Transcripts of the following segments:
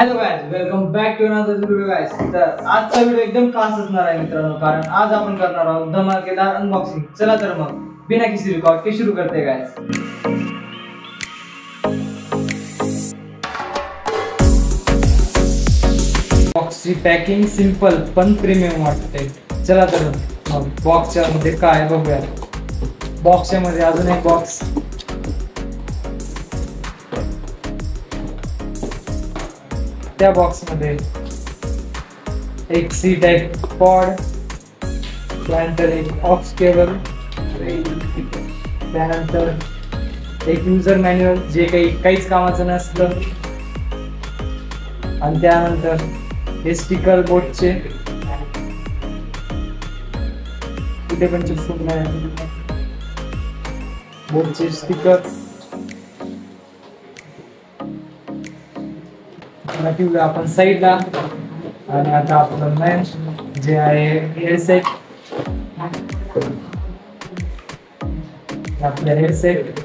Hello guys, welcome back to another video guys. तर आजचा video एकदम खास असणार आहे मित्रांनो, कारण आज आपण करणार आहोत धमाकेदार अनबॉक्सिंग। चला तर मग बिना किसी रिकॉर्ड के शुरू करते गाइस। बॉक्सची पॅकिंग सिंपल पण प्रीमियम वाटते। चला तर मग बॉक्सच्या मध्ये काय बघूया। बॉक्सच्या मध्ये अजून एक बॉक्स, त्या बॉक्स मध्ये एक सी टाइप पॉड, त्यानंतर एक ऑक्स केबल, त्यानंतर एक यूजर मॅन्युअल जे काहीच कामाचं नसतं, आणि त्यानंतर हे स्टिकर बोर्डचे कुठे पण चिपकून नाही बोर्डचे स्टिकर ठेवूया आपण साईडला। आणि आता आपलं मेन जे आहे हेडसेट, आपलं हेडसेट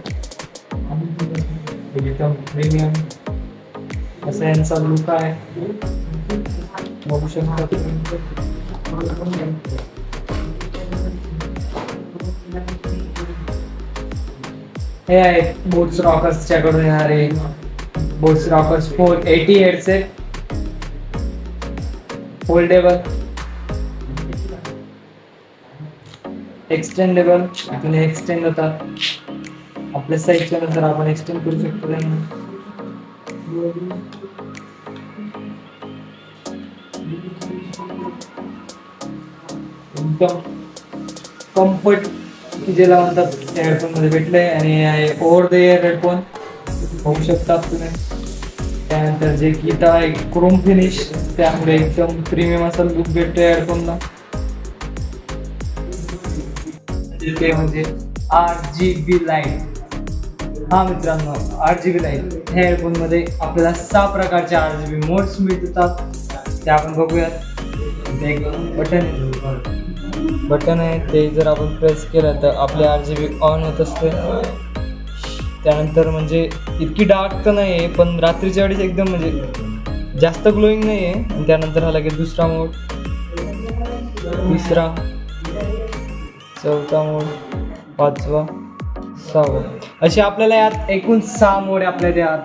एकदम प्रीमियम असं यांचा लुक आहे, बघू शकता। हे आहे बोट्स रॉकर्सच्या कडून येणारे boat's Rockerz 480 headset, foldable, extendable, इथून एक्सटेंड होतात। आपल्या साईजच्या नंतर आपण एक्सटेंड करू शकतो त्यांना। एकदम कम्फर्ट ज्याला म्हणतात हेडफोन मध्ये भेटलंय, आणि आहे ओव्हर द इयर हेडफोन, होऊ शकतात तुम्ही। त्यानंतर जे की इथं आहे क्रोम फिनिश, त्यामुळे एकदम प्रीमियम असा लुक भेटतोय हेडफोनला। ते म्हणजे RGB लाईट। हा मित्रांनो, RGB लाईट ह्या हेडफोन मध्ये आपल्याला 6 प्रकारचे RGB मोड्स मिळतात, ते आपण बघूयात। एक बटन आहे, ते जर आपण प्रेस केलं तर आपले RGB ऑन होत असते। त्यानंतर म्हणजे इतकी डार्क तर नाही आहे, पण रात्रीच्या वेळेस एकदम म्हणजे जास्त ग्लोईंग नाही आहे। त्यानंतर हा लगेच दुसरा मोड, तिसरा, चौथा मोड, पाचवा, सहावा, असे आपल्याला यात एकूण 6 मोड आपल्याला या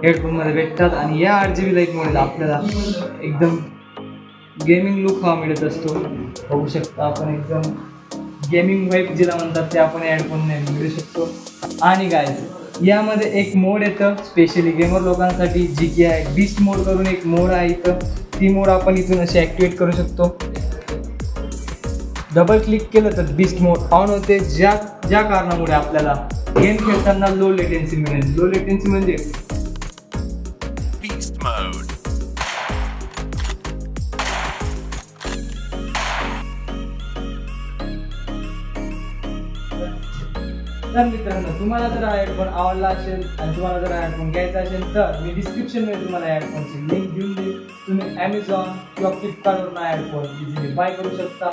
हेडफोन मध्ये भेटतात। आणि या RGB लाईट मुळे आपल्याला एकदम गेमिंग लुक हा मिळत असतो, बघू शकता आपण। एकदम गेमिंग वाईब जिला म्हणतात ते आपण हेडफोनने मिळू शकतो। आणि गाइस, यामध्ये एक मोड येतं स्पेशली गेमर लोकांसाठी, जी की आहे बीस्ट मोड करून एक मोड आहे इथं। ती मोड आपण इथून अशी ॲक्टिवेट करू शकतो। डबल क्लिक केलं तर बीस्ट मोड ऑन होते, ज्या कारणामुळे आपल्याला गेम खेळताना लो लेटेन्सी मिळेल। लो लेटेन्सी म्हणजे बीस्ट मोड। तर मित्रांनो, तुम्हाला जर हा हेडफोन आवडला असेल आणि तुम्हाला जर हा हेडफोन घ्यायचा असेल तर मी डिस्क्रिप्शनमध्ये तुम्हाला हेडफोनची लिंक देऊन देईल। तुम्ही Amazon किंवा फ्लिपकार्टवरून हा हेडफोन इझिली बाय करू शकता।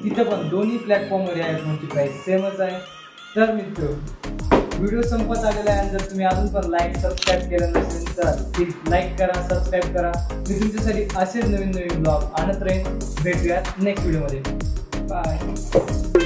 तिथं पण दोन्ही प्लॅटफॉर्मवर या हेडफोनची प्राइस सेमच आहे। तर मित्र, व्हिडिओ संपत आलेला आहे। जर तुम्ही अजून पण सबस्क्राईब केलं नसेल तर प्लीज लाईक करा, सबस्क्राईब करा। मी तुमच्यासाठी असेच नवीन ब्लॉग आणत राहीन। भेटूयात नेक्स्ट व्हिडिओमध्ये। बाय।